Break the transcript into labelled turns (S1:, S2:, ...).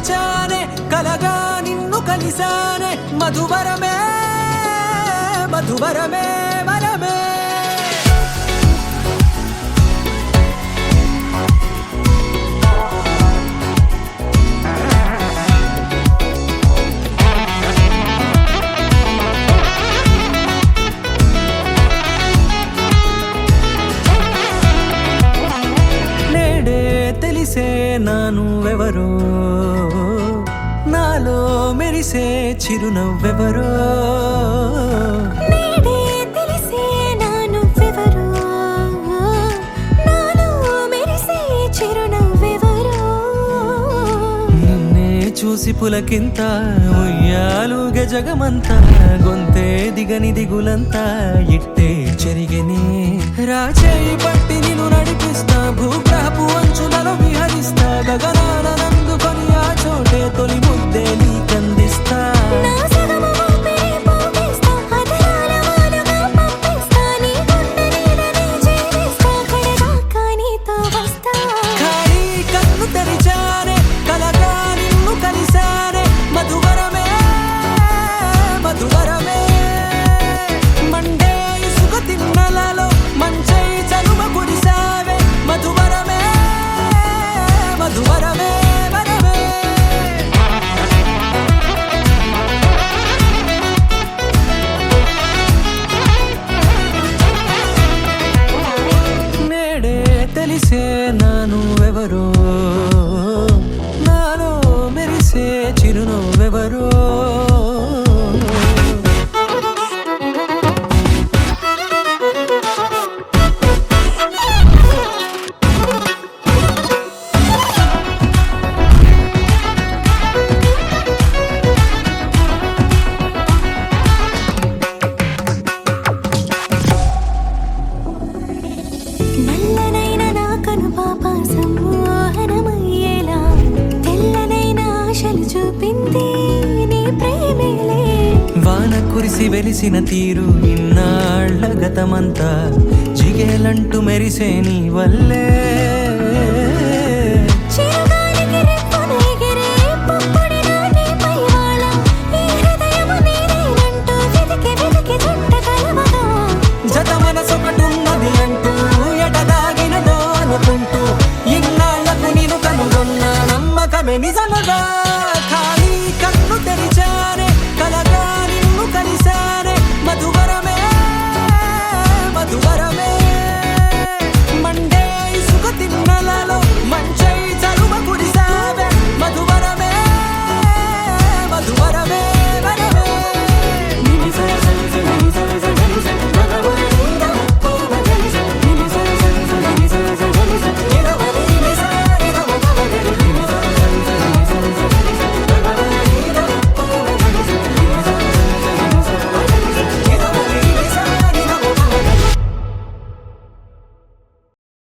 S1: తెరిచానే కలగా నిన్ను కలిసానే మధువరమే మధువరమే వరమే తెలిసే నానువెవరో నాలో మెరిసే చిరునవ్వెవరో
S2: తెలిసే నానువెవరో నాలో మెరిసే చిరునవ్వెవరో
S1: నిన్నే చూసి పులకింత ఉయ్యాలుగ జగమంతా గొంతే దిగని దిగులంతా ఇట్టే చెరిగనే రాచేయి పట్టి నిన్ను నడిపిస్తా భూగ్రహపు అంచులలో విహరిస్తా గగనాన నందుకొని ఆ చోటే తొలి ముద్దే నీకందిస్తా
S2: నా సగము ఊపిరి పోగేస్తా అదరాల వాలుగా పంపిస్తా నీ గుండె నీడనే చేరేస్తా కడదాకా నీతో వస్తా
S1: ఖాళీ కన్ను తెరిచానే కలగా నిన్ను కలిసానే మధువరమే మధువరమే మండే ఇసుక తిన్నలలో మంచై చలుమ కురిసావే మధువరమే మధువరమే వరమే నేడే తెలిసే నానువెవరో నాలో మెరిసే చిరునవ్వెవరో
S2: నల్లనైన నా కనుపాప సమ్మోహనమయ్యేలా తెల్లనైన ఆశలు చూపింది నీ ప్రేమేలే
S1: వాన కురిసి వెలిసిన తీరు ఇన్నాళ్ల గతమంతా జిగేలంటూ మెరిసే నీ వల్లే